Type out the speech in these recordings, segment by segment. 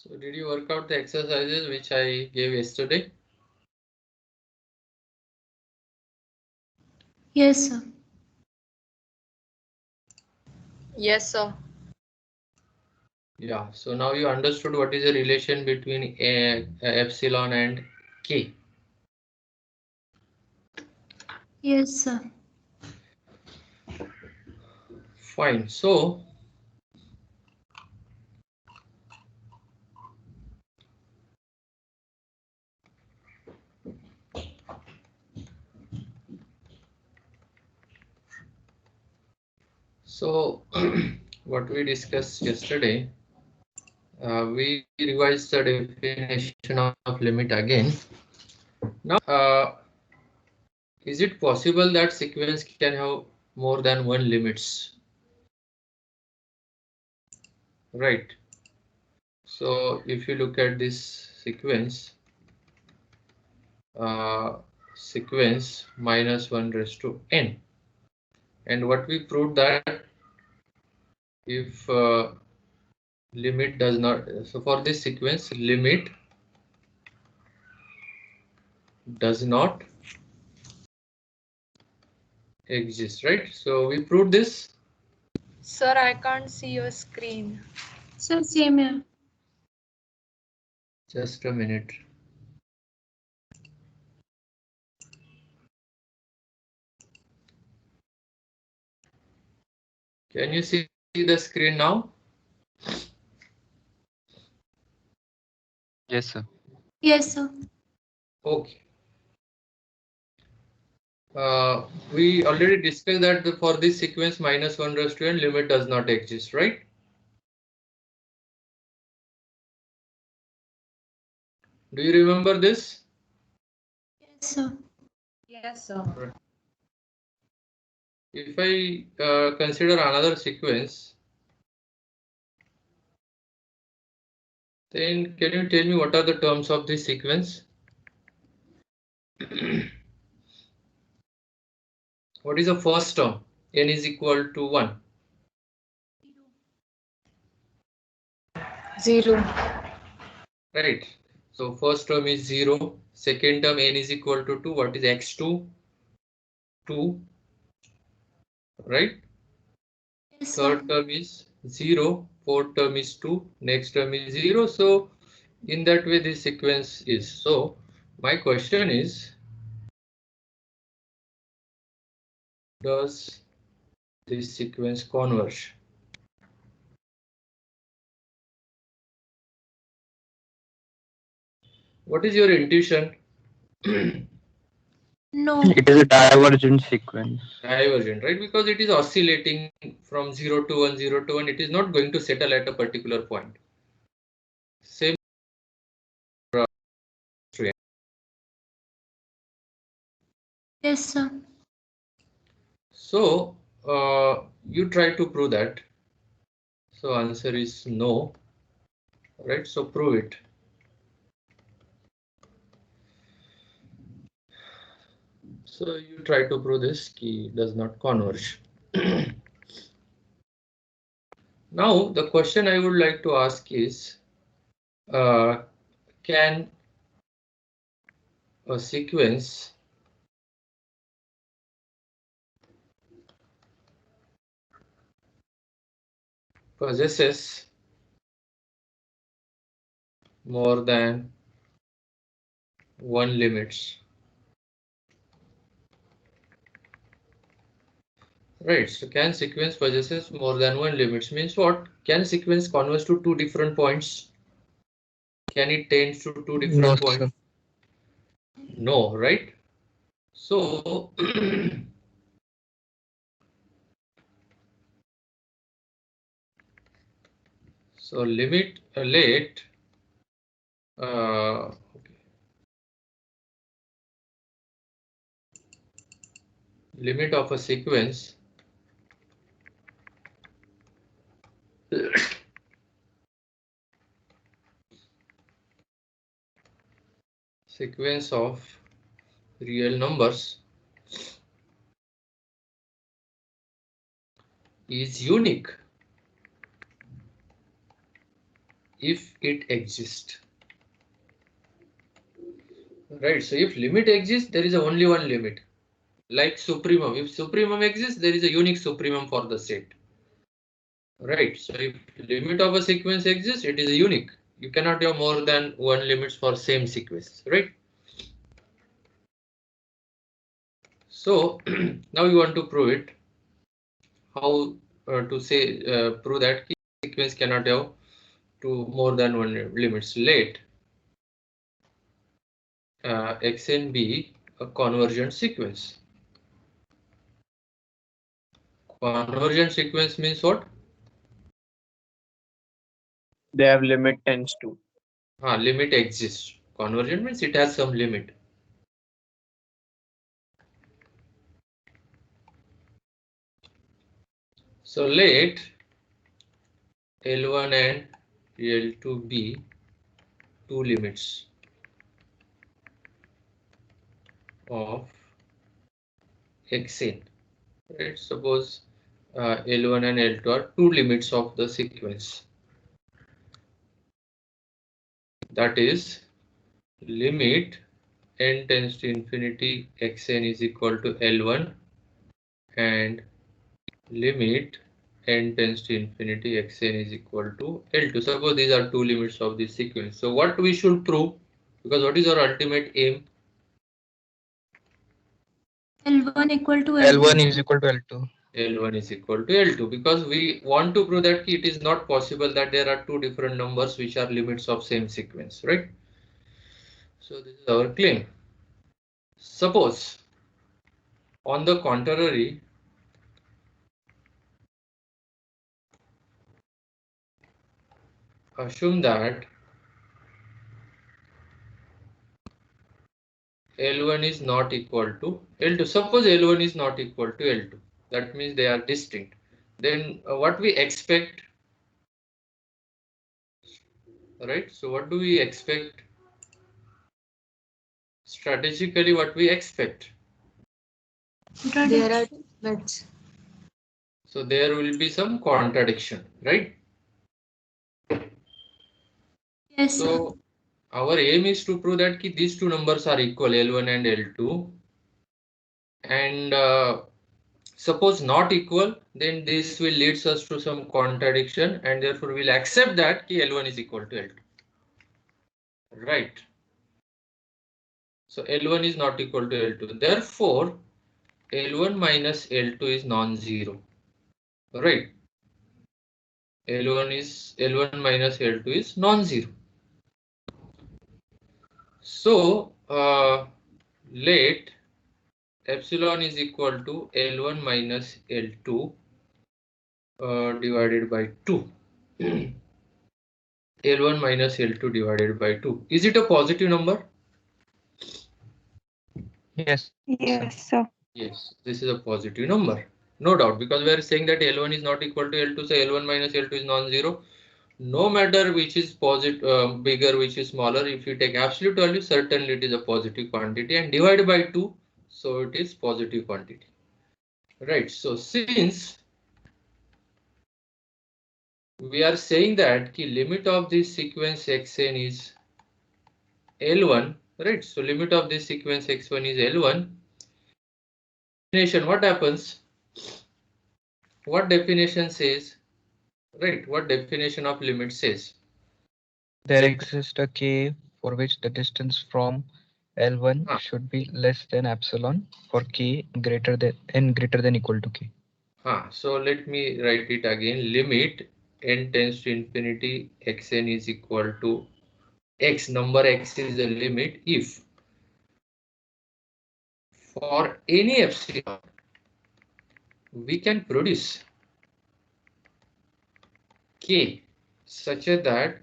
So did you work out the exercises which I gave yesterday? Yes, sir. Yes, sir. Yeah, so now you understood what is the relation between epsilon and k. Yes, sir. Fine. So what we discussed yesterday, we revised the definition of limit again. Now, is it possible that sequence can have more than one limits? Right. So if you look at this sequence minus 1 raised to n, and what we proved that if limit does not, so for this sequence limit does not exist, right? So we proved this. Sir, I can't see your screen. Sir, same here. Just a minute. Can you see the screen now? Yes, sir. Yes, sir. Okay. We already discussed that for this sequence minus 1 raised to n limit does not exist, right? Do you remember this? Yes, sir. Yes, sir. Right. If I consider another sequence, then can you tell me what are the terms of this sequence? What is the first term? N is equal to 1. 0. Right. So first term is 0. Second term n is equal to 2. What is x2? 2. Right. Yes, sir. Third term is 0. Fourth term is 2. Next term is 0. So in that way this sequence is. So my question is, does this sequence converge? What is your intuition? No. It is a divergent sequence. Divergent, right? Because it is oscillating from 0 to 1, 0 to 1. It is not going to settle at a particular point. Same. Yes, sir. So you try to prove that. So answer is no, right? So prove it. So you try to prove this key does not converge. Now the question I would like to ask is, can a sequence possesses more than one limits? Right, so can sequence possesses more than one limits means what? Can sequence converge to two different points? Can it tend to two different No, points? sir. No, right? So so limit let okay. Limit of a sequence sequence of real numbers is unique if it exists. Right, so if limit exists, there is only one limit. Like supremum, if supremum exists, there is a unique supremum for the set. Right, so if limit of a sequence exists, it is a unique. You cannot have more than one limits for same sequence, right? So now we want to prove it. How to say prove that sequence cannot have two more than one limits. Let xn be a convergent sequence. Convergent sequence means what? They have limit tends to. Limit exists. Convergent means it has some limit. So let L1 and L2 be two limits of xn. Right? Suppose L1 and L2 are two limits of the sequence. That is, limit n tends to infinity xn is equal to L1 and limit n tends to infinity xn is equal to L2. Suppose these are two limits of this sequence. So what we should prove, because what is our ultimate aim? L1 equal to L1 L2. is equal to L2. L1 is equal to L2, because we want to prove that it is not possible that there are two different numbers which are limits of same sequence, right? So this is our claim. Suppose, on the contrary, assume that L1 is not equal to L2. Suppose L1 is not equal to L2. That means they are distinct. Then what we expect, right? So what do we expect? Strategically, what we expect? There are limits. So there will be some contradiction, right? Yes, sir. So our aim is to prove that these two numbers are equal, L1 and L2. And suppose not equal, then this will leads us to some contradiction, and therefore we'll accept that L1 is equal to L2. Right. So L1 is not equal to L2. Therefore, L1 minus L2 is non-zero. Right. L1 minus L2 is non-zero. So let epsilon is equal to L1 minus L2 divided by 2. L1 minus L2 divided by 2. Is it a positive number? Yes. Yes, sir. Yes, this is a positive number. No doubt, because we are saying that L1 is not equal to L2, so L1 minus L2 is non-zero. No matter which is positive, bigger, which is smaller, if you take absolute value, certainly it is a positive quantity, and divide by 2, so it is positive quantity. Right, so since we are saying that the limit of this sequence xn is L1, right? So limit of this sequence x1 is L1. Definition, what happens? What definition says? Right, what definition of limit says? There exists a k for which the distance from L1 should be less than epsilon for k greater than n greater than equal to k. So let me write it again. Limit n tends to infinity xn is equal to x. Number x is the limit if for any epsilon we can produce k such that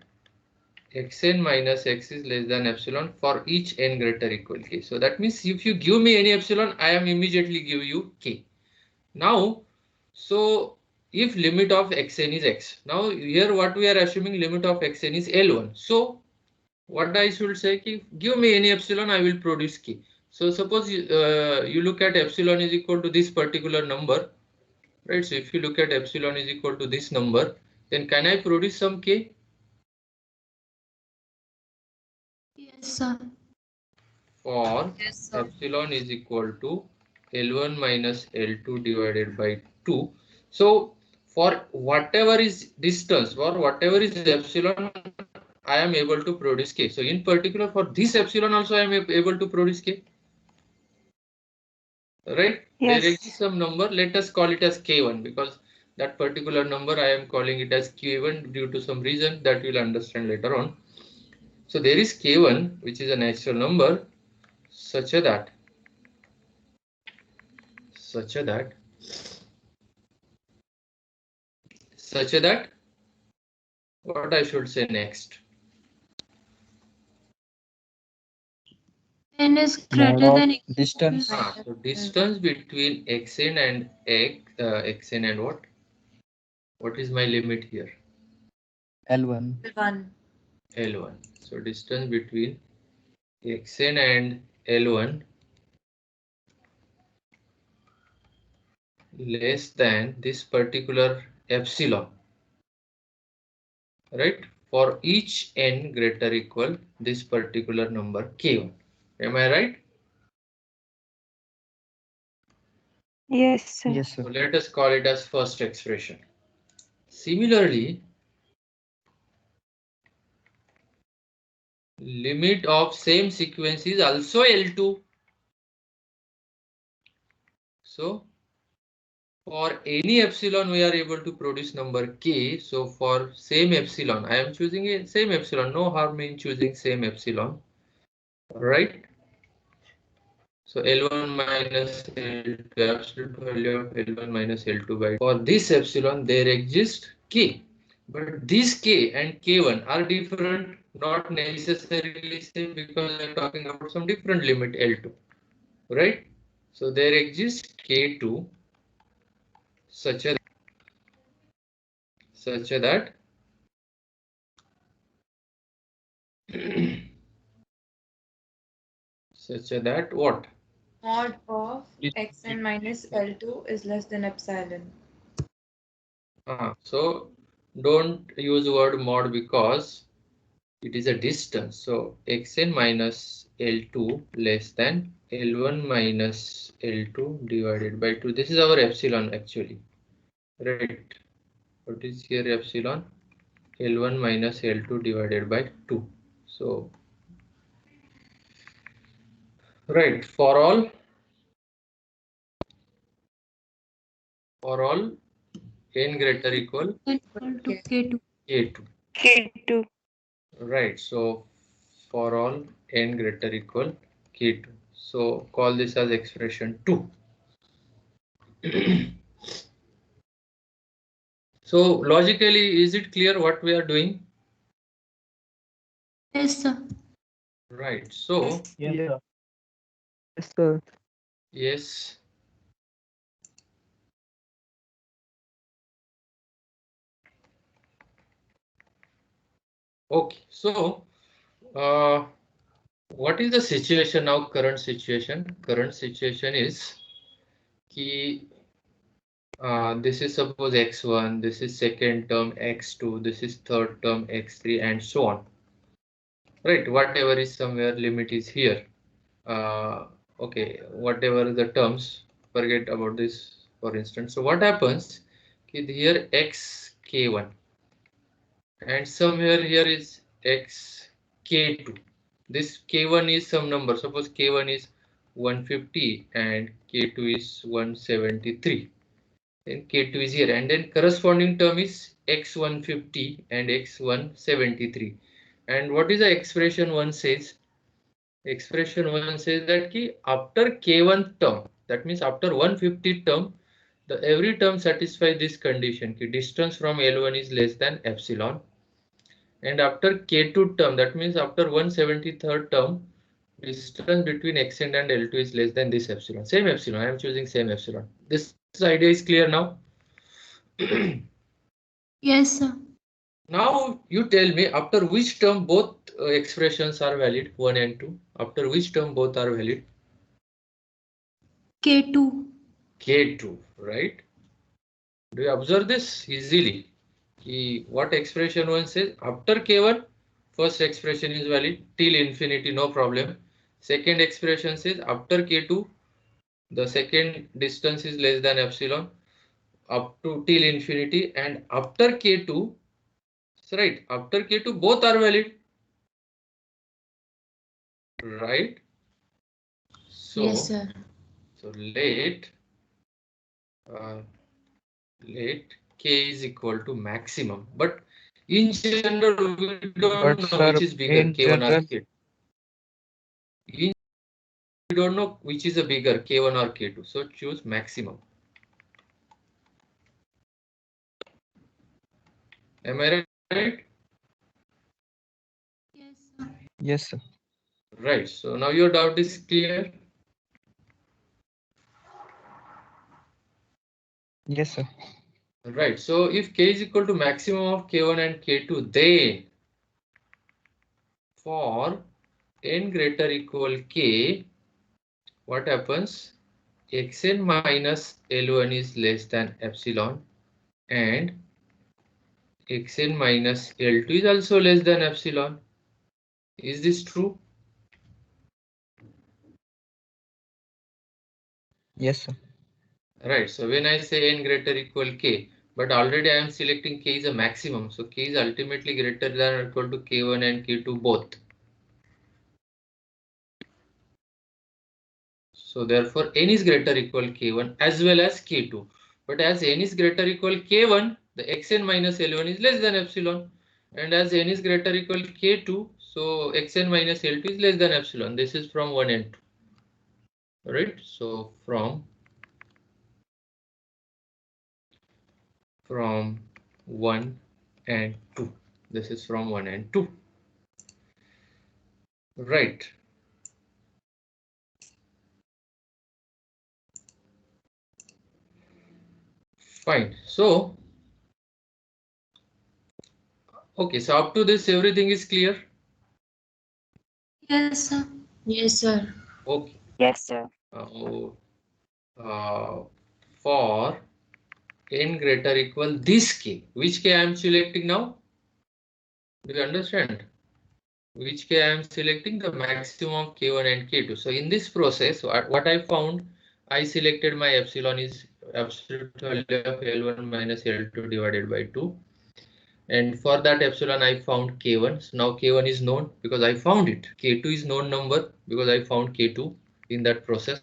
xn minus x is less than epsilon for each n greater equal k. So that means if you give me any epsilon, I am immediately give you k. Now, so if limit of xn is x, now here what we are assuming limit of xn is L1. So what I should say, give me any epsilon, I will produce k. So suppose you look at epsilon is equal to this particular number, right? So if you look at epsilon is equal to this number, then can I produce some k? Yes, sir. For Yes, sir. epsilon is equal to L1 minus L2 divided by 2. So for whatever is distance, for whatever is epsilon, I am able to produce K. So in particular for this epsilon also I am able to produce K. Right? Yes. There exists some number, let us call it as K1 because that particular number I am calling it as K1 due to some reason that you will understand later on. So there is K1 which is a natural number such that what I should say next. N is Mod greater of than distance. So distance between xn and xn and what? What is my limit here? L1. L1. L1. So distance between xn and L1 less than this particular epsilon. Right? For each n greater equal this particular number k1. Am I right? Yes, sir. Yes, sir. So let us call it as first expression. Similarly, limit of same sequence is also L2. So for any epsilon we are able to produce number k. So for same epsilon, I am choosing a same epsilon. No harm in choosing same epsilon. Right? So L1 minus L2, absolute value of L1 minus L2 by. For this epsilon there exists k. But this k and k1 are different, not necessarily same because we are talking about some different limit L2. Right? So there exists k2 such that such that what? Mod of xn minus L2 is less than epsilon. So don't use word mod because it is a distance. So xn minus L2 less than L1 minus L2 divided by 2. This is our epsilon actually. Right. What is here epsilon? L1 minus L2 divided by 2. So right, for all n greater equal equal to K2. k2. K2. Right, so for all n greater equal k2. So call this as expression 2. So logically, is it clear what we are doing? Yes, sir. Right, so Yeah. Yes, sir. yes. Okay, so what is the situation now? Current situation is key. This is suppose x1, this is second term x2, this is third term x3 and so on. Right, whatever is somewhere limit is here. Okay, whatever the terms, forget about this for instance. So what happens? Here x k1 and somewhere here is x k2. This k1 is some number. Suppose k1 is 150 and k2 is 173. Then k2 is here and then corresponding term is x150 and x173. And what is the expression one says? Expression one says that after k1 term, that means after 150 term, the every term satisfies this condition distance from L1 is less than epsilon, and after k2 term, that means after 173rd term, distance between xn and L2 is less than this epsilon. Same epsilon, I am choosing same epsilon. This idea is clear now. Yes, sir. Now you tell me after which term both expressions are valid, 1 and 2. After which term both are valid? K2. K2, right? Do you observe this easily? What expression one says? After K1, first expression is valid till infinity, no problem. Second expression says after K2, the second distance is less than epsilon up to till infinity, and after K2, right, after K2 both are valid, right? So, Yes, sir. so let K is equal to maximum, but in general we don't But know which sir, is bigger, in K1 or general, K2. We don't know which is a bigger, K1 or K2, so choose maximum. Am I right? Yes, sir. yes, sir. Right. So now your doubt is clear. Yes, sir. Right. So if K is equal to maximum of K1 and K2, then for n greater equal K, what happens? Xn minus L1 is less than epsilon, and Xn minus L2 is also less than epsilon. Is this true? Yes, sir. Right. So when I say n greater equal K, but already I am selecting K is a maximum. So K is ultimately greater than or equal to K1 and K2 both. So therefore n is greater equal K1 as well as K2. But as n is greater equal K1, the Xn minus L1 is less than epsilon. And as n is greater equal K2, so Xn minus L2 is less than epsilon. This is from 1 and 2. Right? So from 1 and 2. This is from 1 and 2. Right. Fine. So, okay. So up to this, everything is clear. Yes, sir. Yes, sir. Okay. Yes, sir. Uh, uh, for n greater equal this K, which K I am selecting now? Do you understand? Which K I am selecting? The maximum of K1 and K2. So in this process, what I found, I selected my epsilon is absolute value of L1 minus L2 divided by 2. And for that epsilon, I found K1. So now K1 is known because I found it. K2 is known number because I found K2 in that process.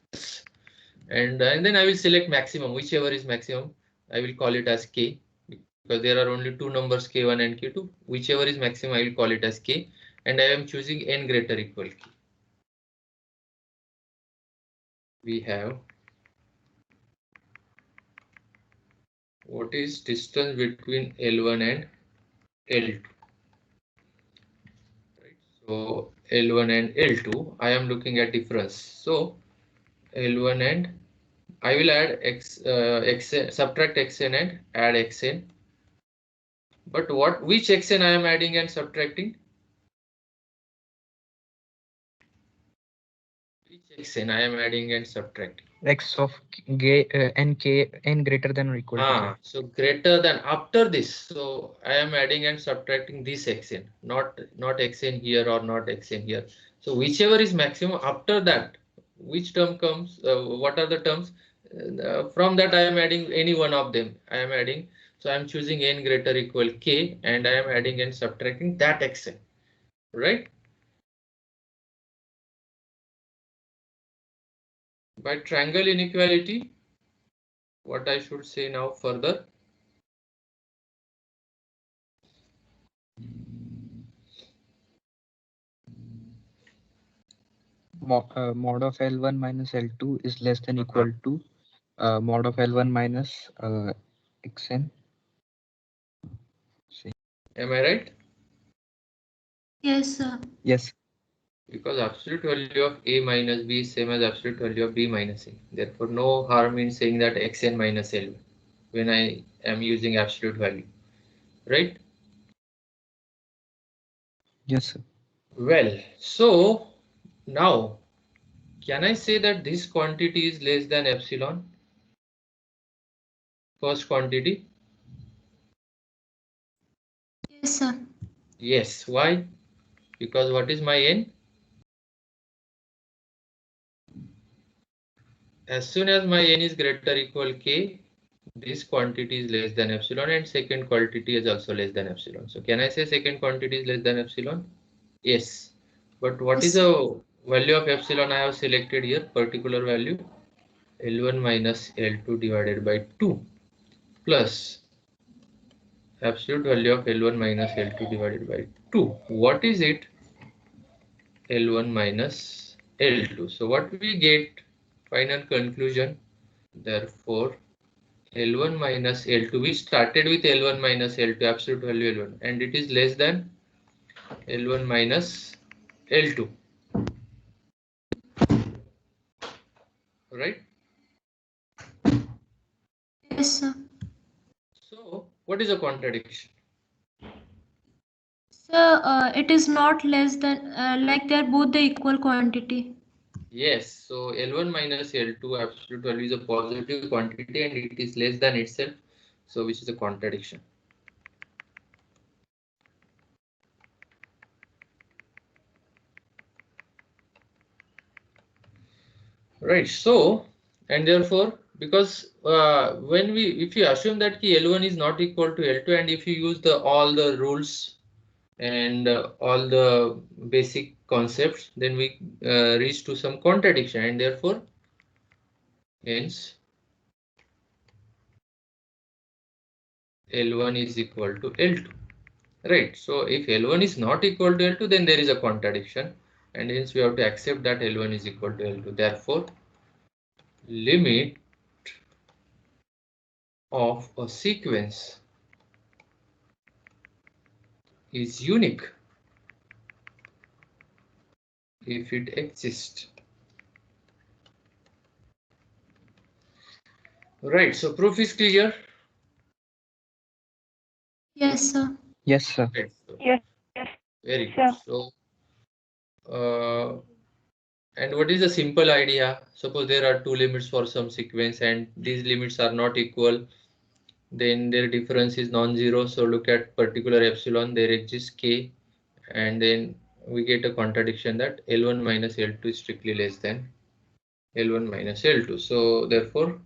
And then I will select maximum, whichever is maximum. I will call it as K because there are only two numbers K1 and K2. Whichever is maximum, I will call it as K. And I am choosing n greater equal K. We have what is distance between L1 and L2. Right? So L1 and L2, I am looking at difference. So L1 and I will add subtract xn and add xn. But which xn I am adding and subtracting? Which xn I am adding and subtracting? X of K, n K n greater than or equal to K. So greater than after this. So I am adding and subtracting this xn, not xn here or not xn here. So whichever is maximum after that, which term comes? What are the terms? From that I am adding any one of them. I am adding. So I am choosing n greater equal K, and I am adding and subtracting that xn. Right? By triangle inequality, what I should say now further? Mod of L1 minus L2 is less than equal to mod of L1 minus Xn. See. Am I right? Yes, sir. Yes. Because absolute value of a minus b is same as absolute value of b minus a. Therefore, no harm in saying that xn minus l when I am using absolute value, right? Yes, sir. Well, so now can I say that this quantity is less than epsilon? First quantity? Yes, sir. Yes. Why? because what is my n? As soon as my n is greater or equal k, this quantity is less than epsilon and second quantity is also less than epsilon. So can I say second quantity is less than epsilon? Yes. But what is Yes. the value of epsilon I have selected here? Particular value L1 minus L2 divided by 2 plus absolute value of L1 minus L2 divided by 2. What is it? L1 minus L2. So what we get? Final conclusion. Therefore, L1 minus L2. We started with L1 minus L2, absolute value L1, and it is less than L1 minus L2. Right? Yes, sir. So, what is a contradiction? Sir, it is not less than, like they are both the equal quantity. Yes, so L1 minus L2 absolute value is a positive quantity and it is less than itself, so which is a contradiction. Right, so and therefore because when if you assume that key L1 is not equal to L2 and if you use all the rules and all the basic concepts, then we reach to some contradiction and therefore hence L1 is equal to L2. Right. So if L1 is not equal to L2, then there is a contradiction, and hence we have to accept that L1 is equal to L2. Therefore, limit of a sequence is unique if it exists. Right. So proof is clear. Yes, sir. Yes, sir. Right. So, Yes. Yes. very good. Sure. So, and what is the simple idea? Suppose there are two limits for some sequence, and these limits are not equal. Then their difference is non-zero. So look at particular epsilon. There exists k, and then we get a contradiction that L1 minus L2 is strictly less than L1 minus L2. So therefore,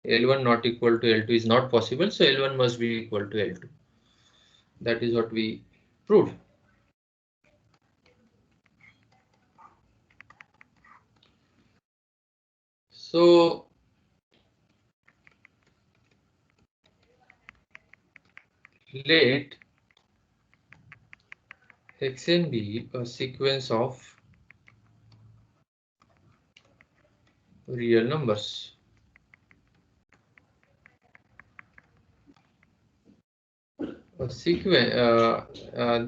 L1 not equal to L2 is not possible. So L1 must be equal to L2. That is what we proved. So let Xn be a sequence of real numbers. A sequence,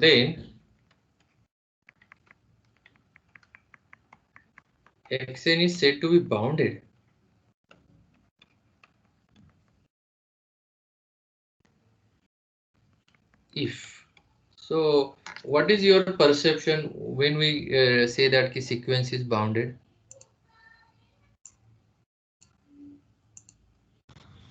then Xn is said to be bounded if. So what is your perception when we say that the sequence is bounded?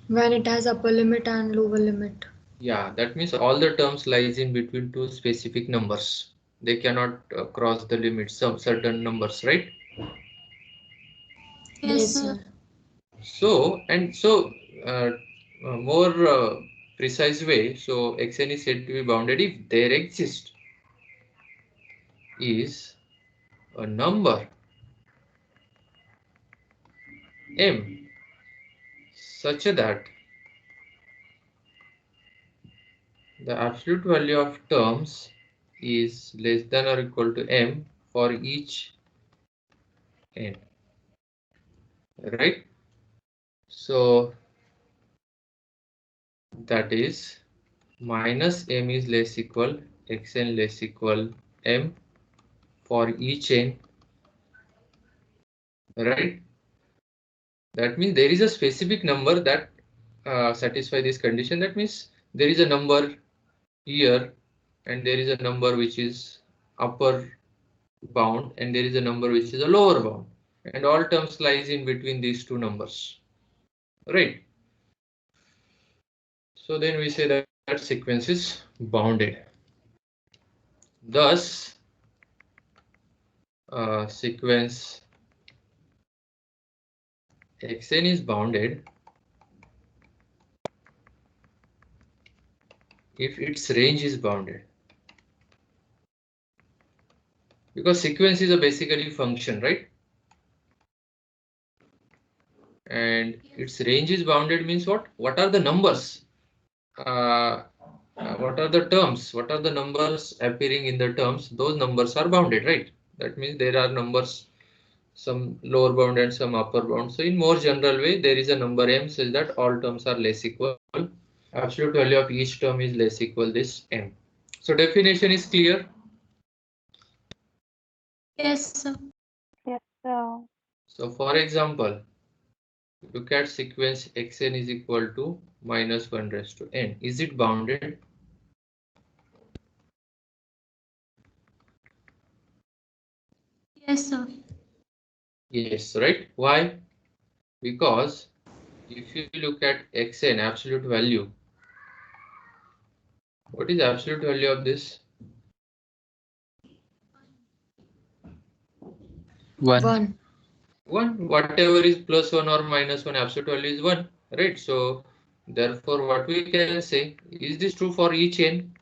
When it has upper limit and lower limit. Yeah, that means all the terms lies in between two specific numbers. They cannot cross the limit, some certain numbers, right? Yes, sir. So and so more precise way. So Xn is said to be bounded if there exists is a number m such that the absolute value of terms is less than or equal to m for each n, right? So that is minus m is less equal xn less equal m for each n, right? That means there is a specific number that satisfy this condition. That means there is a number here and there is a number which is upper bound and there is a number which is a lower bound, and all terms lies in between these two numbers, right? So then we say that sequence is bounded. Thus sequence xn is bounded if its range is bounded. Because sequence is a basically function, right? And its range is bounded means what? What are the numbers? What are the terms? What are the numbers appearing in the terms? Those numbers are bounded, right? That means there are numbers, some lower bound and some upper bound. So in more general way, there is a number m such that all terms are less equal. Absolute value of each term is less equal this m. So definition is clear. Yes, sir. Yes, sir. So for example, look at sequence xn is equal to minus 1 raised to n. Is it bounded? Yes, sir. Yes, right? Why? Because if you look at xn absolute value, what is absolute value of this? 1. 1. 1. Whatever is plus 1 or minus 1, absolute value is 1, right? So therefore what we can say, is this true for each n?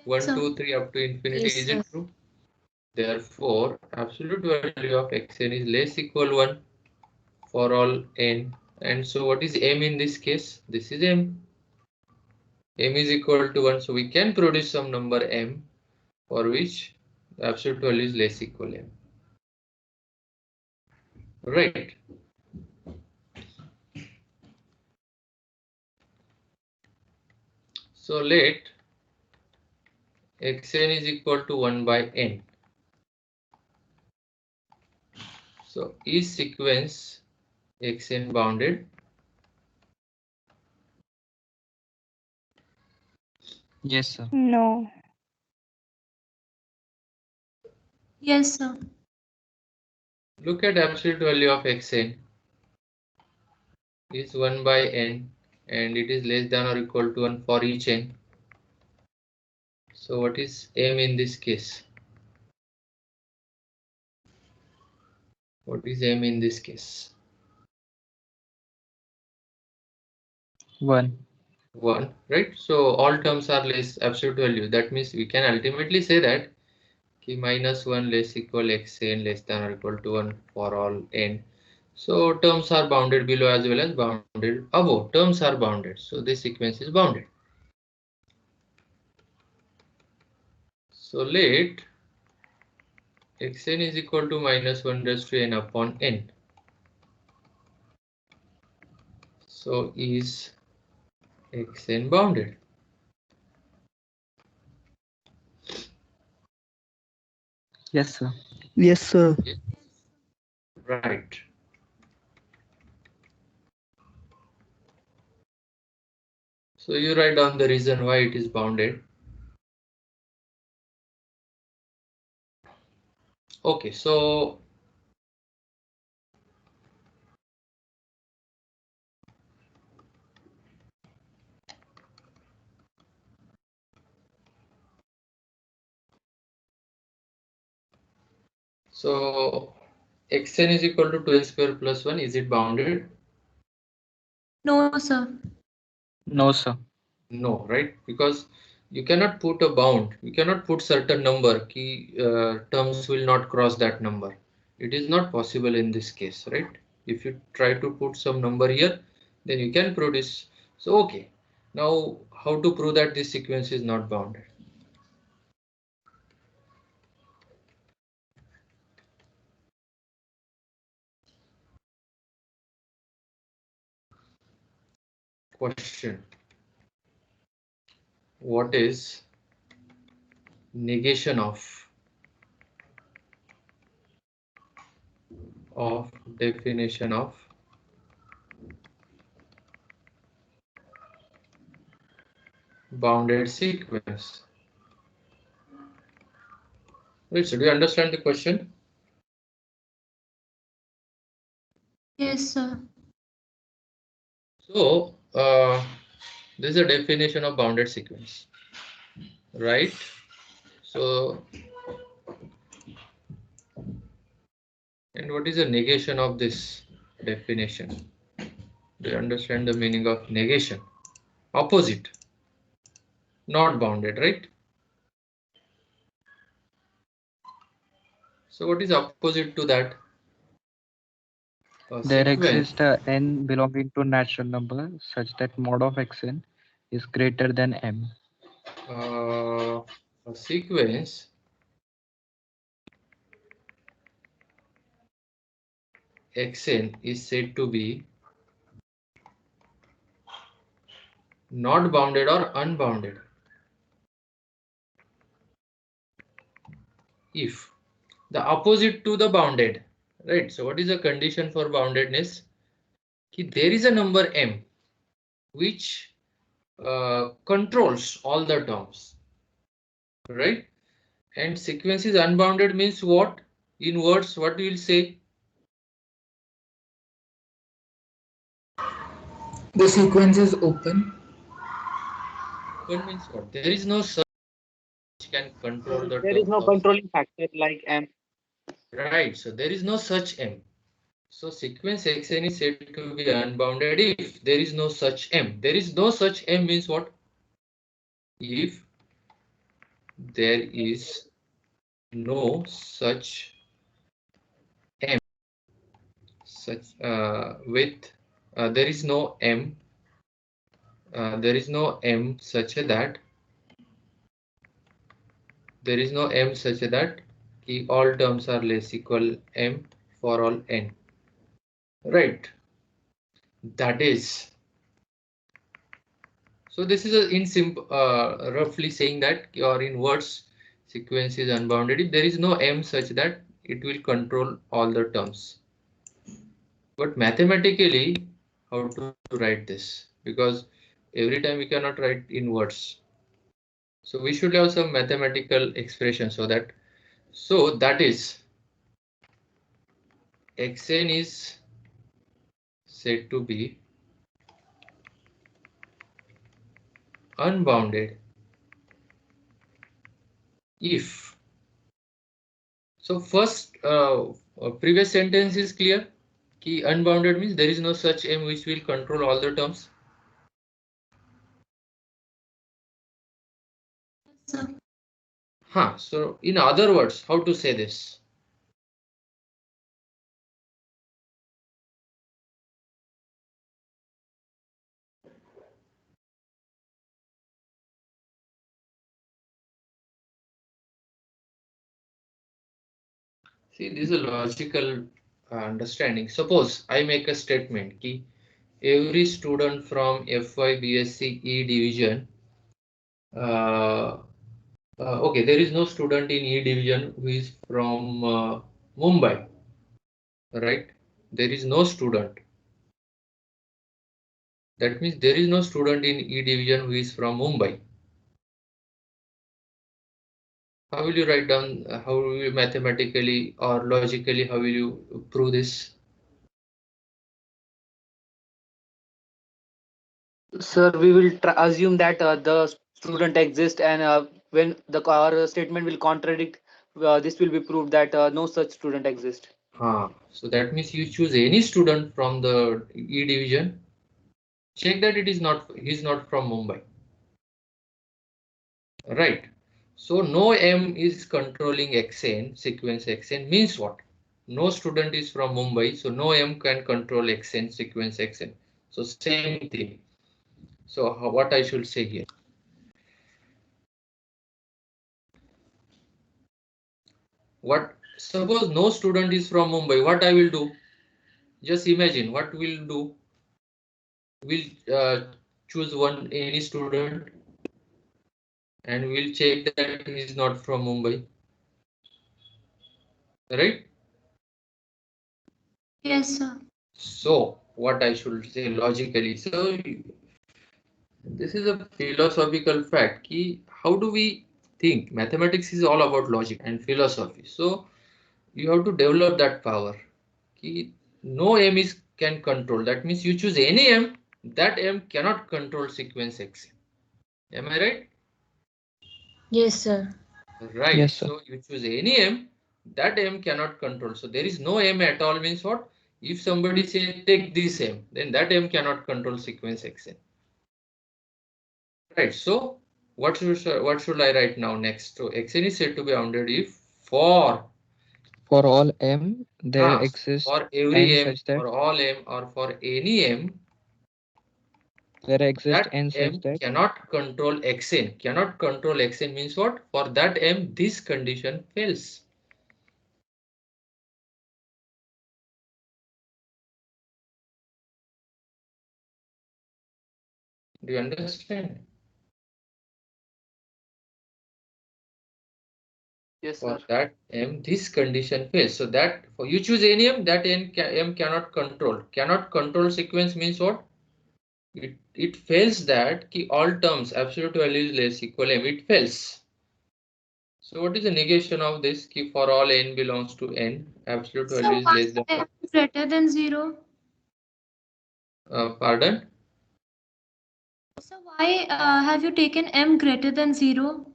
1, Sir. 2, 3 up to infinity, Yes, is sir. it true? Therefore absolute value of xn is less equal 1 for all n. And so what is m in this case? This is m. M is equal to 1, so we can produce some number m for which the absolute value is less equal m. Right. So let xn is equal to 1 by n. So is sequence xn bounded? Yes, sir. No. Yes, sir. Look at absolute value of xn is 1 by n and it is less than or equal to 1 for each n. So what is m in this case? What is m in this case? 1. 1, right? So all terms are less absolute value. That means we can ultimately say that minus 1 less equal xn less than or equal to 1 for all n. So terms are bounded below as well as bounded above. Terms are bounded. So this sequence is bounded. So let xn is equal to minus 1 raised to n upon n. So is xn bounded? Yes, sir. Yes, sir. Right. So you write down the reason why it is bounded. Okay, so xn is equal to 2n square plus 1. Is it bounded? No, sir. No, sir. No, right? Because you cannot put a bound. You cannot put certain number. Key terms will not cross that number. It is not possible in this case, right? If you try to put some number here, then you can produce. So okay. Now, how to prove that this sequence is not bounded? Question. What is negation of definition of bounded sequence? Right, so do you understand the question? Yes, sir. So this is a definition of bounded sequence, right? So And what is the negation of this definition? Do you understand the meaning of negation? Opposite. Not bounded, right? So what is opposite to that? A There sequence. exists a n belonging to natural number such that mod of xn is greater than m. A sequence xn is said to be not bounded or unbounded if the opposite to the bounded, right? So what is the condition for boundedness? There is a number m which controls all the terms, right? And sequence is unbounded means what? In words, what we will say? The sequence is open. Open means what? There is no such which can control the There is terms no of. controlling factor like M. Right. So there is no such m. So sequence xn is said to be unbounded if there is no such m. There is no such m means what? If there is no such m, such with there is no m, there is no m such that there is no m such that all terms are less equal m for all n. Right. That is. So this is in roughly saying that, or in words, sequence is unbounded if there is no m such that it will control all the terms. But mathematically, how to write this? Because every time we cannot write in words. So we should have some mathematical expression so that is xn is said to be unbounded if. So first previous sentence is clear. Key unbounded means there is no such m which will control all the terms. Sir. So in other words, how to say this? See, this is a logical understanding. Suppose I make a statement key every student from FY BSc E division. Okay, there is no student in E division who is from Mumbai, right? There is no student. That means there is no student in E division who is from Mumbai. How will you write down, how will you mathematically or logically, how will you prove this? Sir, we will assume that the student exists, and when our statement will contradict, this will be proved that no such student exists. So that means you choose any student from the E division, check that he is not from Mumbai. Right. So no M is controlling Xn, sequence Xn means what? No student is from Mumbai, so no M can control Xn, sequence Xn. So same thing. So what I should say here? What, suppose no student is from Mumbai, what I will do? Just imagine what we'll do. We'll choose any student and we'll check that he is not from Mumbai. Right? Yes, sir. So what I should say logically. So this is a philosophical fact. Ki how do we think? Mathematics is all about logic and philosophy. So you have to develop that power. Ki no M is can control. That means you choose any M. That M cannot control sequence X. Am I right? Yes, sir. Right. Yes, sir. So you choose any M. that m cannot control. So there is no m at all means what? If somebody say take this m, then that m cannot control sequence xn. Right. So what should I write now next? So xn is said to be bounded if for all m there exists for every n m, such that for all m, or for any m, there exists that n such m that cannot control xn. Cannot control xn means what? For that m, this condition fails. Do you understand? Yes, For sir. that m, this condition fails. So that for you choose any m, that m cannot control. Cannot control sequence means what? It fails that ki all terms absolute value is less equal m. It fails. So what is the negation of this? Ki for all n belongs to n, absolute So value is why less than. m greater than 0? Pardon? So why have you taken m greater than 0?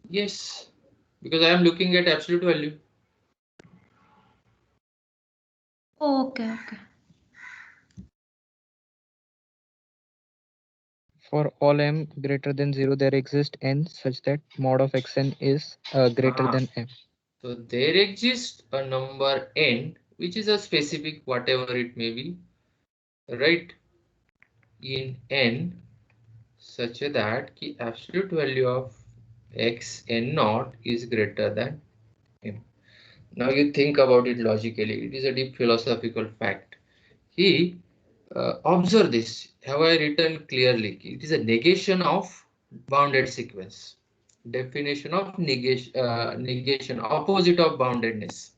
Yes, because I am looking at absolute value. Oh, okay. for all m greater than 0 there exists n such that mod of xn is greater than m. So there exists a number n, which is a specific whatever it may be, right? In n, such that the absolute value of x n naught is greater than m. Now you think about it logically. It is a deep philosophical fact. He observe this. Have I written clearly? It is a negation of bounded sequence. Definition of negation, opposite of boundedness.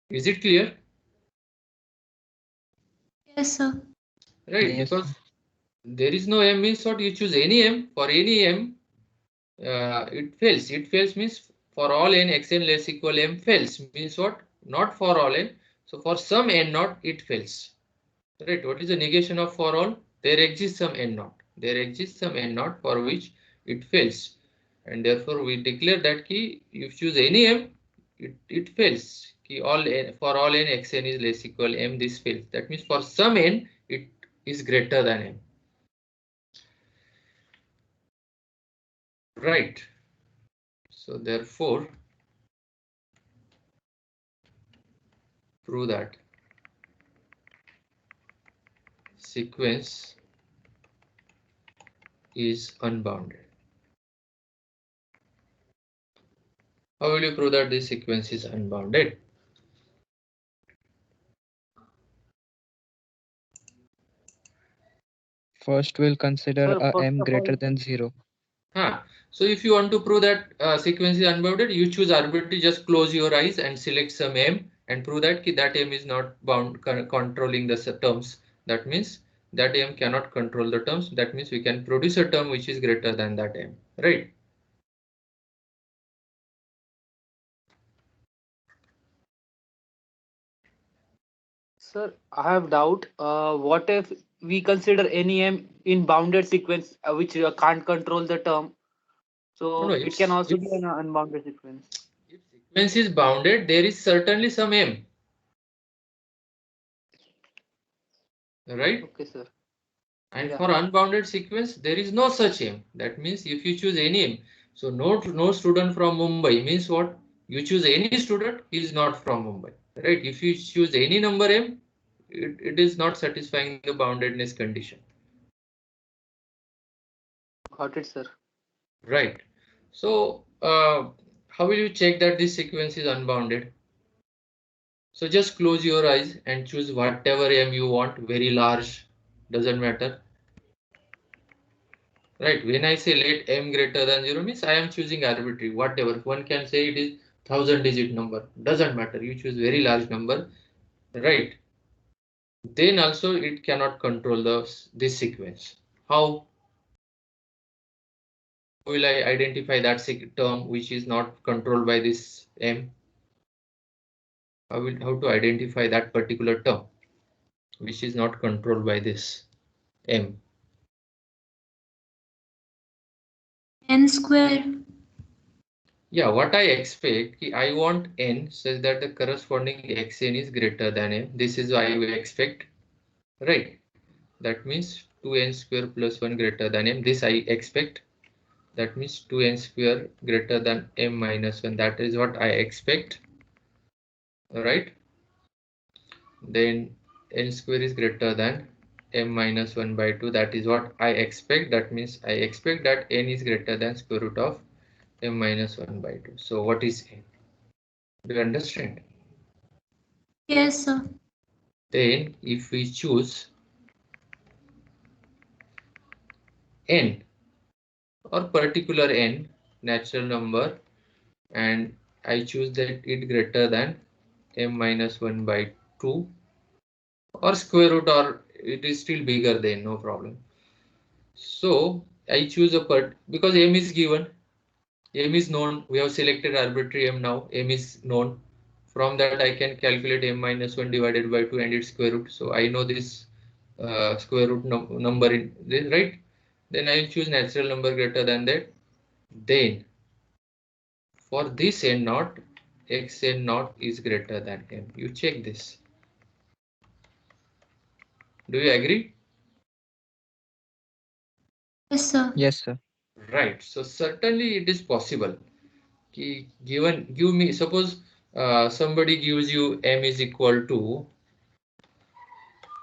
Is it clear? Yes, sir. Right, Yes. because there is no m means what? You choose any m. For any m, it fails. It fails means for all n xn less equal m fails. Means what? Not for all n. So for some n naught, it fails. Right. What is the negation of for all? There exists some n naught. There exists some n naught for which it fails. And therefore we declare that key if choose any m, it fails. Key all n, for all n xn is less equal m, this fails. That means for some n it is greater than m. Right. So therefore prove that sequence is unbounded. How will you prove that this sequence is unbounded? First we'll consider Sir, a first m of all, greater than 0. So if you want to prove that sequence is unbounded, you choose arbitrary, just close your eyes and select some m and prove that that m is not bound controlling the terms. That means that m cannot control the terms. That means we can produce a term which is greater than that m, right? sir, I have doubt. What if we consider any m in bounded sequence which can't control the term? No, So it can if also be an unbounded sequence. sequence is bounded, there is certainly some m, right? Okay, sir. And Yeah. for unbounded sequence, there is no such m. That means if you choose any m, so no student from Mumbai means what? You choose any student, he is not from Mumbai, right? If you choose any number m, it is not satisfying the boundedness condition, Got it, sir. right? So how will you check that this sequence is unbounded? So just close your eyes and choose whatever m you want, very large, doesn't matter. Right, when I say let m greater than 0 means I am choosing arbitrary, whatever. One can say it is 1000-digit number, doesn't matter. You choose very large number, right? Then also it cannot control this sequence. How will I identify that term which is not controlled by this m? How to identify that particular term which is not controlled by this m? N square. Yeah, what I expect, I want n such that the corresponding xn is greater than m. This is I expect, right? That means 2n square plus 1 greater than m. This I expect. That means 2n square greater than m minus 1. That is what I expect, right? Then n square is greater than m minus 1 by 2. That is what I expect. That means I expect that n is greater than square root of m minus 1 by 2. So what is n? Do you understand? Yes, sir. Then if we choose n or particular n natural number, and I choose that it greater than m minus 1 by 2 or square root, or it is still bigger than, no problem. So I choose a because m is given, m is known, we have selected arbitrary m. Now m is known, from that I can calculate m minus 1 divided by 2 and its square root. So I know this square root number in this, right? Then I will choose natural number greater than that. Then for this n naught, x n naught is greater than m. You check this. Do you agree? Yes, sir. Yes, sir. Right. So certainly it is possible. Give me, suppose somebody gives you m is equal to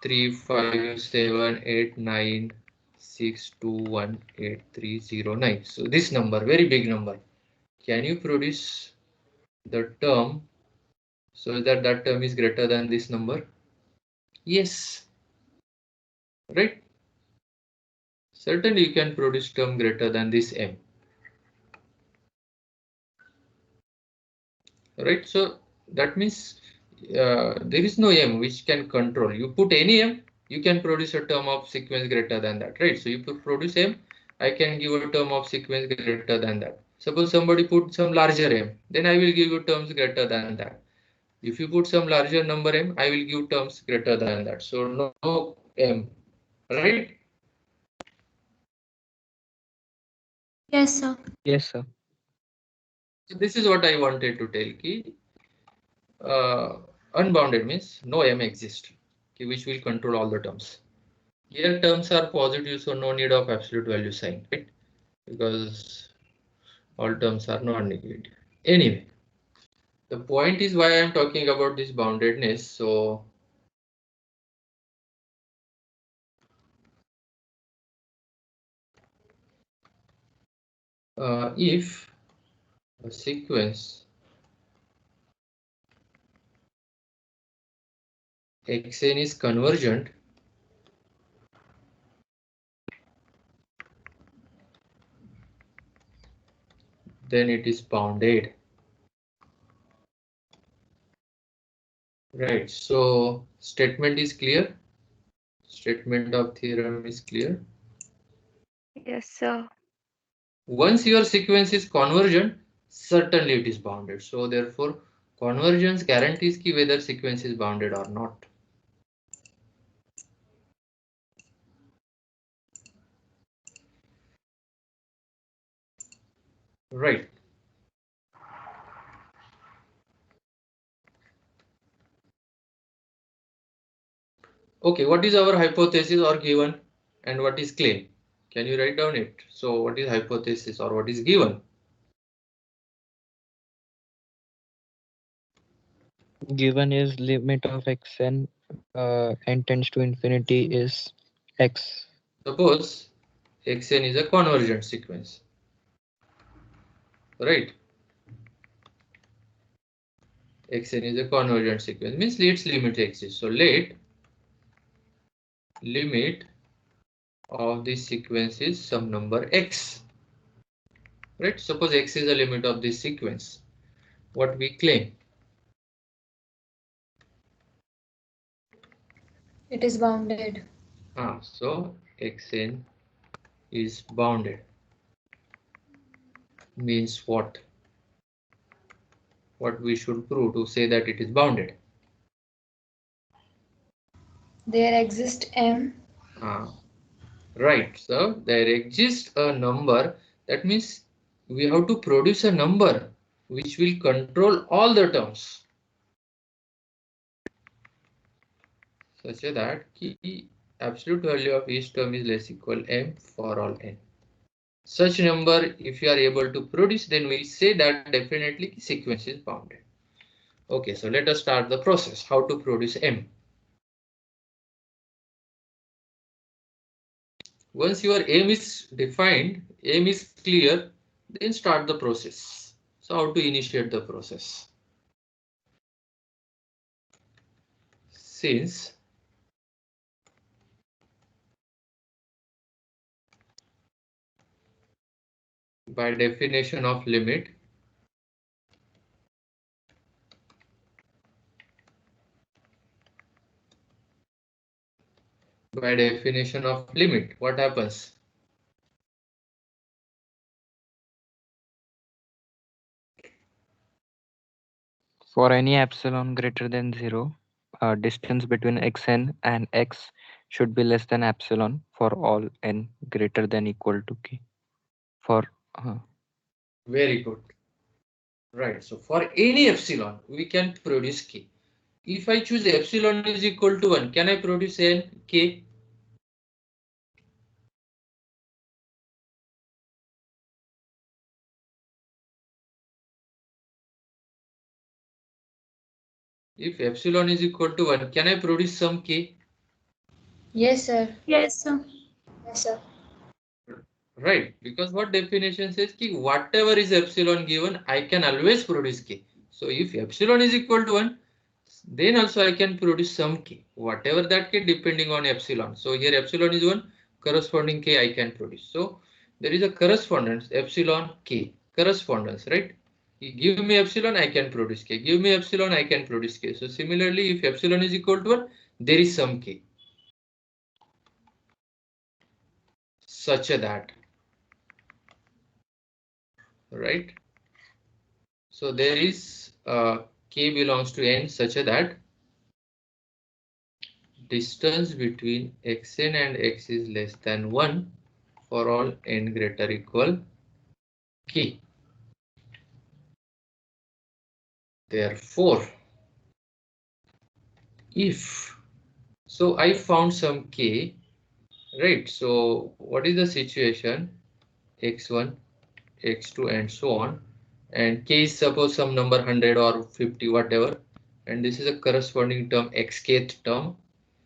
3, 5, 7, 8, 9, 6, 2, 1, 8, 3, 0, 9. So this number, very big number. Can you produce the term so that that term is greater than this number? Yes. Right? Certainly you can produce term greater than this m. Right? So that means there is no m which can control. You put any m, you can produce a term of sequence greater than that, right? So you produce m, I can give a term of sequence greater than that. Suppose somebody put some larger m, then I will give you terms greater than that. If you put some larger number m, I will give terms greater than that. So no m, right? Yes, sir. Yes, sir. So this is what I wanted to tell. Ki, unbounded means no m exists, which will control all the terms. Here terms are positive, so no need of absolute value sign, right? Because all terms are non-negative. Anyway, the point is why I am talking about this boundedness. So if a sequence xn is convergent, then it is bounded. Right. So statement is clear. Statement of theorem is clear. Yes, sir. Once your sequence is convergent, certainly it is bounded. So therefore, convergence guarantees ki whether sequence is bounded or not. Right. Okay, what is our hypothesis or given, and what is claim? Can you write down it? So what is hypothesis or what is given? Given is limit of xn n tends to infinity is x. Suppose xn is a convergent sequence, right? Xn is a convergent sequence, means its limit exists. So let limit of this sequence is some number x, right? Suppose x is the limit of this sequence. What we claim? It is bounded. So xn is bounded. Means what? What we should prove to say that it is bounded? There exists m. Right. So there exists a number. That means we have to produce a number which will control all the terms such that the absolute value of each term is less equal m for all n. Such number, if you are able to produce, then we say that definitely the sequence is bounded. Okay, so let us start the process. How to produce m? Once your aim is defined, aim is clear, then start the process. So how to initiate the process? Since by definition of limit, what happens? For any epsilon greater than 0, distance between xn and x should be less than epsilon for all n greater than equal to k. For Very good. Right. So for any epsilon, we can produce k. If I choose epsilon is equal to 1, can I produce n k? If epsilon is equal to 1, can I produce some k? Yes, sir. Yes, sir. Yes, sir. Right, because what definition says ki whatever is epsilon given, I can always produce k. So if epsilon is equal to 1, then also I can produce some k, whatever that k depending on epsilon. So here epsilon is 1, corresponding k I can produce. So there is a correspondence, epsilon k, correspondence, right? You give me epsilon, I can produce k. Give me epsilon, I can produce k. So similarly, if epsilon is equal to 1, there is some k. Such that, right? So there is k belongs to n such that distance between xn and x is less than 1 for all n greater equal k. Therefore, if so, I found some k, right? So what is the situation? X1, x2 and so on, and k is suppose some number 100 or 50 whatever, and this is a corresponding term xkth term,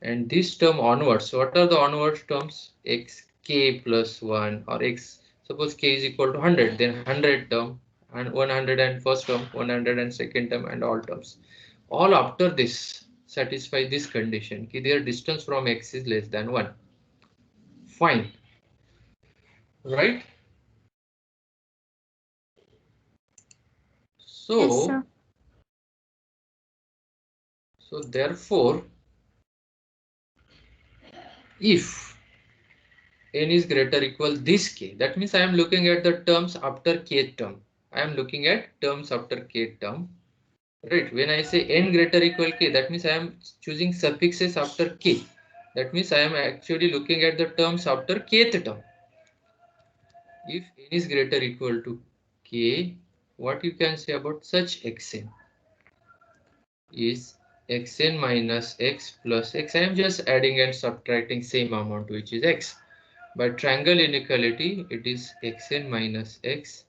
and this term onwards, what are the onwards terms? Xk plus 1 or x, suppose k is equal to 100, then 100 term and 100 and first term, 100 and second term, and all terms. All after this satisfy this condition ki their distance from x is less than 1. Fine, right? Yes, sir. So therefore, if n is greater equal this k, that means I am looking at the terms after k term. I am looking at terms after k term. Right. When I say n greater equal k, that means I am choosing suffixes after k. That means I am actually looking at the terms after kth term. If n is greater equal to k, what you can say about such xn is xn minus x plus x. I am just adding and subtracting same amount, which is x. By triangle inequality, it is xn minus x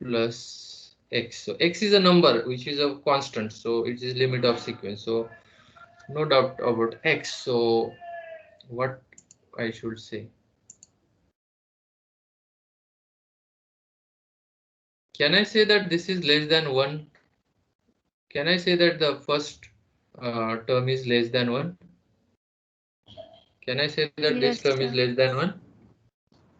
plus x. So x is a number which is a constant, so it is limit of sequence. So no doubt about x. So what I should say? Can I say that this is less than 1? Can I say that the first term is less than 1? Can I say that this Yes, term is sir. less than 1?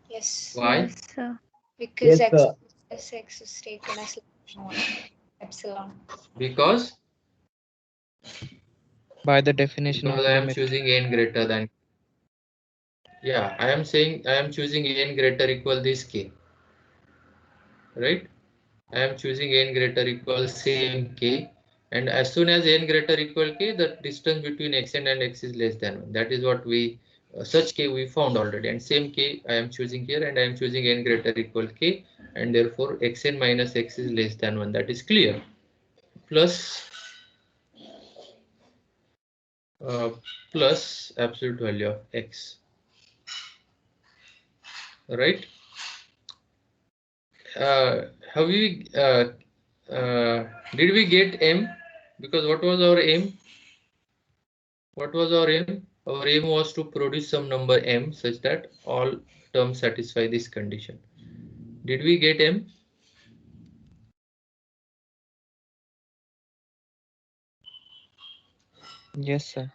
Yes. Why? Yes, sir. Because Yes, sir. x is taken as one epsilon. Because by the definition of I am limit. choosing n greater than. Yeah, I am saying I am choosing n greater equal this k. Right? I am choosing n greater equal same k, and as soon as n greater equal k, the distance between xn and x is less than 1. That is what we such k we found already, and same k I am choosing here, and I am choosing n greater equal k, and therefore xn minus x is less than 1. That is clear. Plus plus absolute value of x, right? Have we did we get m? Because what was our aim? What was our aim? Our aim was to produce some number m such that all terms satisfy this condition. Did we get m? Yes, sir.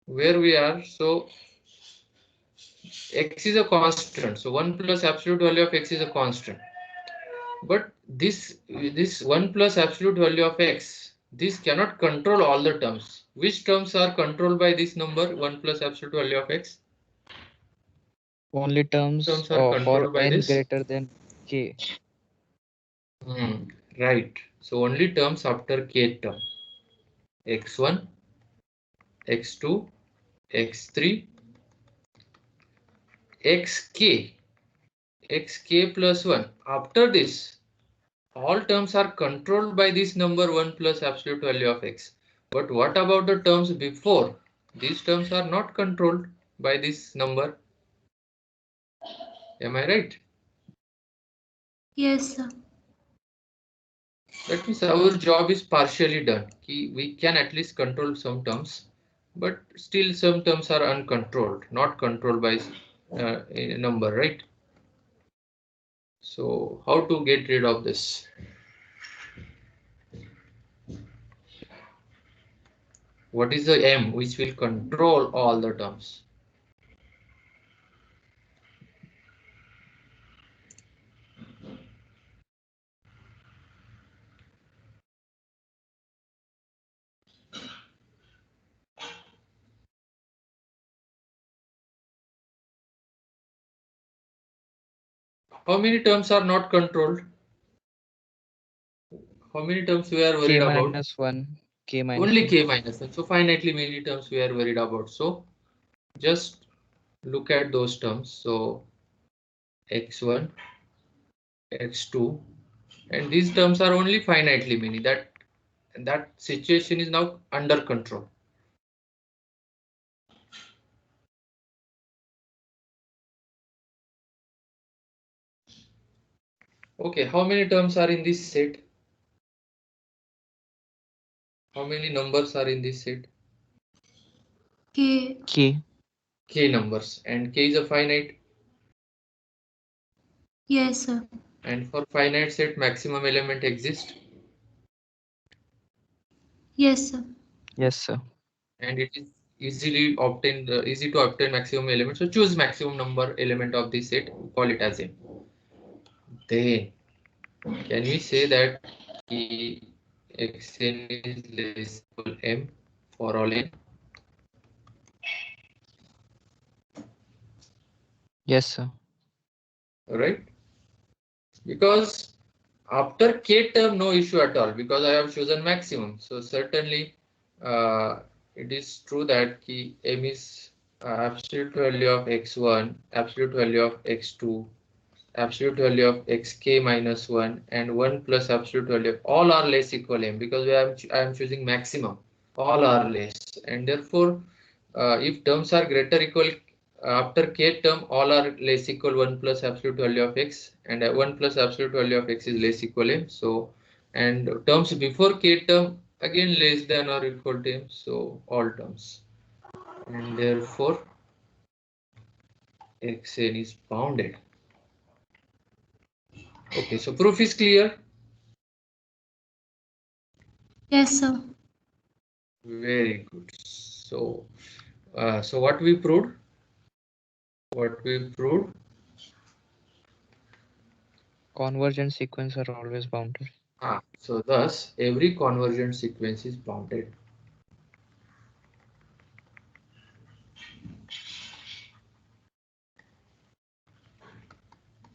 Where we are, so x is a constant, so 1 plus absolute value of x is a constant, but this 1 plus absolute value of x, this cannot control all the terms. Which terms are controlled by this number 1 plus absolute value of x? Only terms Terms are for controlled by n this. greater than k. Right, so only terms after k term, x1, x2, x3, xk, xk plus 1. After this, all terms are controlled by this number 1 plus absolute value of x. But what about the terms before? These terms are not controlled by this number. Am I right? Yes, sir. That means our job is partially done. We can at least control some terms, but still some terms are uncontrolled, not controlled by a number, right? So how to get rid of this? What is the m which will control all the terms? How many terms are not controlled? How many terms we are worried K about? minus 1. K minus Only 1. k minus 1. So finitely many terms we are worried about. So just look at those terms. So x1, x2, and these terms are only finitely many. That situation is now under control. Okay, how many terms are in this set? How many numbers are in this set? K. K. K numbers, and k is a finite. Yes, sir. And for finite set, maximum element exists. Yes, sir. Yes, sir. And it is easy to obtain maximum element. So choose maximum number element of this set, call it as m. Then can we say that xn is less equal m for all n? Yes, sir. Right? Because after k term, no issue at all, because I have chosen maximum. So certainly it is true that m is absolute value of x1, absolute value of x2, absolute value of xk minus 1, and 1 plus absolute value of all are less equal m, because I am choosing maximum. All are less, and therefore if terms are greater equal after k term, all are less equal 1 plus absolute value of x, and 1 plus absolute value of x is less equal m. So and terms before k term again less than or equal to m, so all terms, and therefore xn is bounded. Okay, so proof is clear. Yes, sir. Very good. So, so what we proved? What we proved? Convergent sequences are always bounded. So thus every convergent sequence is bounded.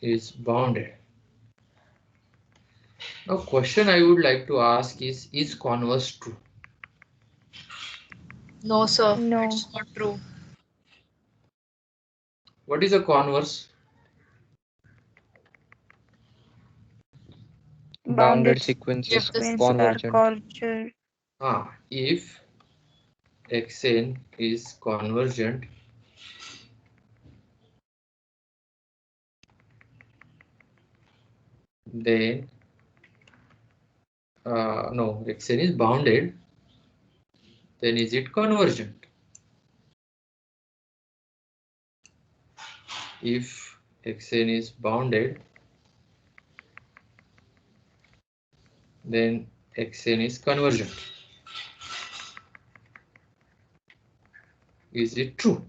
is bounded. Now question I would like to ask is converse true? No, sir. No. It's not true. What is a converse? Bounded Bounded sequence is sequence are convergent. conjugate. If xn is convergent, then no, xn is bounded, then is it convergent? If xn is bounded, then xn is convergent. Is it true?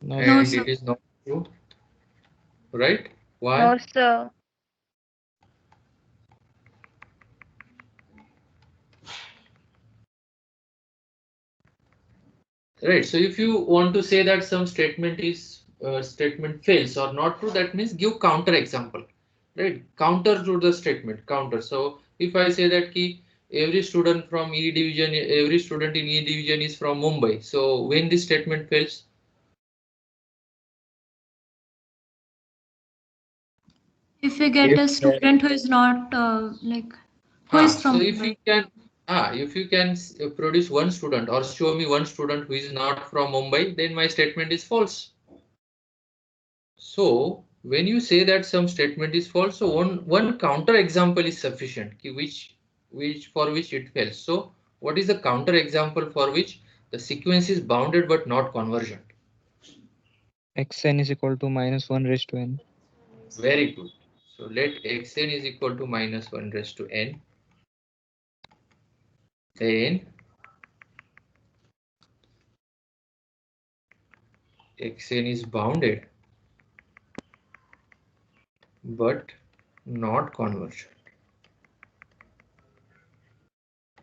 No, No, And sir. it is not true, right? Why? No, sir. Right. So if you want to say that some statement fails or not true, that means give counter example, right? Counter to the statement, counter. So if I say that key every student from E division, every student in E division is from Mumbai. So when this statement fails, If we get a student who is not who is so from if you Mumbai. can, produce one student or show me one student who is not from Mumbai, then my statement is false. So when you say that some statement is false, so one counter example is sufficient, which for which it fails. So what is the counter example for which the sequence is bounded but not convergent? xn is equal to minus 1 raised to n. Very good. So let xn is equal to minus 1 raised to n. Then xn is bounded but not convergent.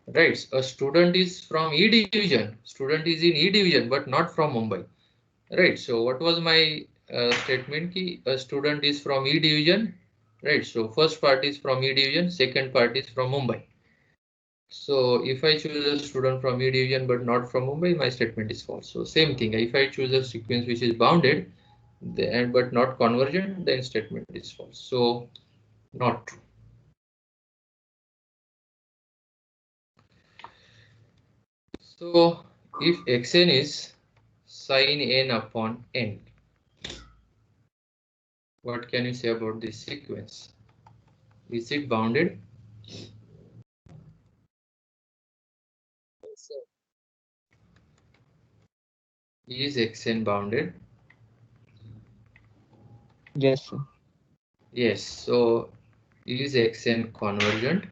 Right. A student is from E division. Student is in E division but not from Mumbai. Right. So what was my statement? Ki a student is from E division. Right. So first part is from E division. Second part is from Mumbai. So if I choose a student from E division but not from Mumbai, my statement is false. So same thing. If I choose a sequence which is bounded, then but not convergent, then statement is false. So not true. So if xn is sin n upon n, what can you say about this sequence? Is it bounded? Is xn bounded? Yes, sir. Yes. So is xn convergent?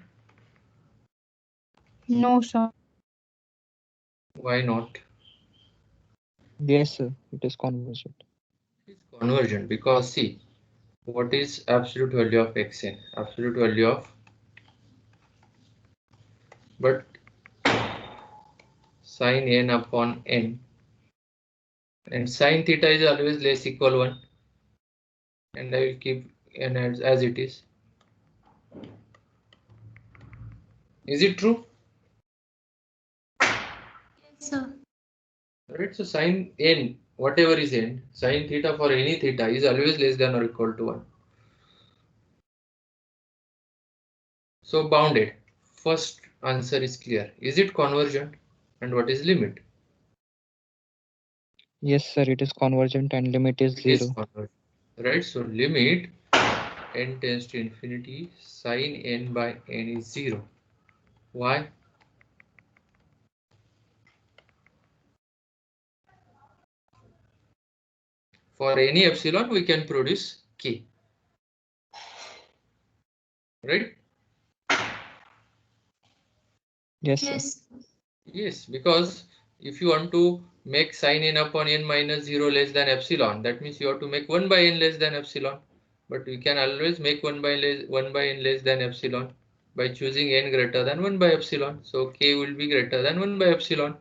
No, sir. Why not? Yes, sir. It is convergent. It's convergent because see, what is absolute value of xn? Absolute value of, but sin n upon n, and sin theta is always less equal 1, and I will keep n as it is. Is it true? Yes, sir. Right. So sin n, whatever is n, sin theta for any theta is always less than or equal to 1. So bounded. First answer is clear. Is it convergent? And what is limit? Yes, sir. It is convergent and limit is It is 0. convergent. Right. So limit n tends to infinity, sin n by n is 0. Why? For any epsilon, we can produce k. Right? Yes, sir. Yes. Yes, because if you want to make sin n upon n minus 0 less than epsilon, that means you have to make 1 by n less than epsilon. But we can always make 1 by n less than epsilon by choosing n greater than 1 by epsilon. So k will be greater than 1 by epsilon.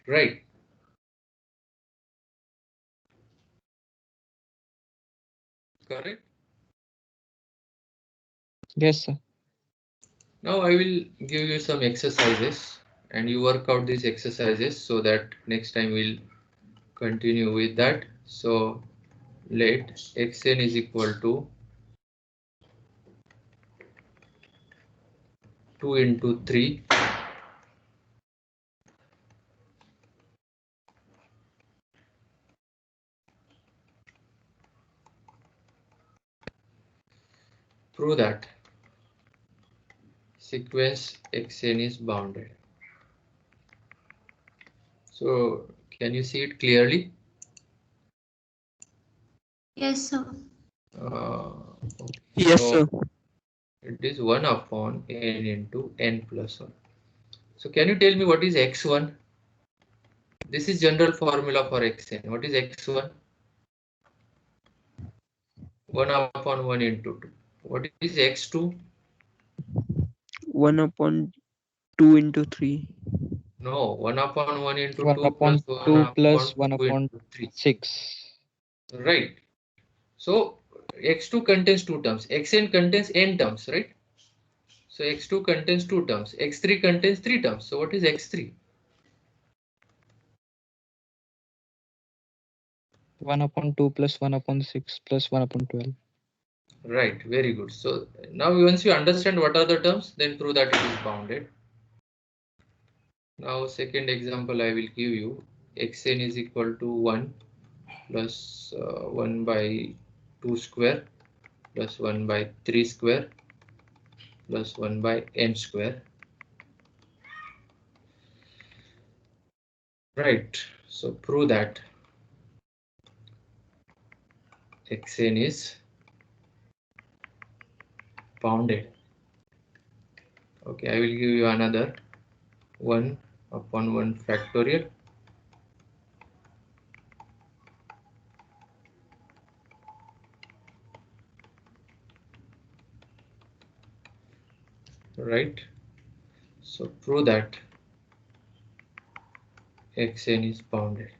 Right. Correct? Yes, sir. Now I will give you some exercises and you work out these exercises so that next time we'll continue with that. So let xn is equal to 2 into 3 prove that sequence xn is bounded. So can you see it clearly? Yes, sir. Okay. Yes, So sir. it is 1 upon n into n plus 1. So can you tell me what is x1? This is general formula for xn. What is x1? 1 upon 1 into 2. What is x2? 1 upon 2 into 3. No, 1 upon 1 into 1 2 plus upon 1 2 upon plus 1 2 upon into 3. 6. Right. So x2 contains two terms. xn contains n terms, right? So x2 contains two terms. x3 contains three terms. So what is x3? 1 upon 2 plus 1 upon 6 plus 1 upon 12. Right, very good. So now once you understand what are the terms, then prove that it is bounded. Now second example I will give you. Xn is equal to 1 plus 1 by 2 square plus 1 by 3 square plus 1 by n square. Right, so prove that xn is bounded. Okay, I will give you another 1 upon 1 factorial right. So prove that xn is bounded.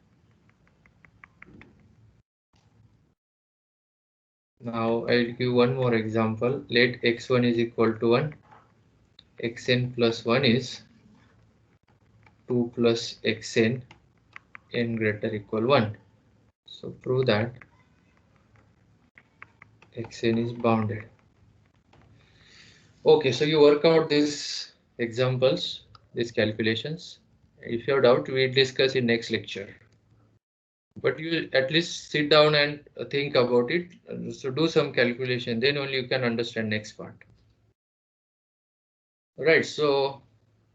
Now I'll give one more example. Let x1 is equal to 1. Xn plus 1 is 2 plus xn n greater equal 1. So prove that xn is bounded. Okay, so you work out these examples, these calculations. If you have doubt, we'll discuss in next lecture. But you at least sit down and think about it. So do some calculation, then only you can understand next part. Right, so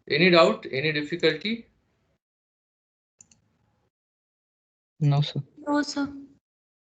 any doubt, any difficulty? No, sir. No, sir.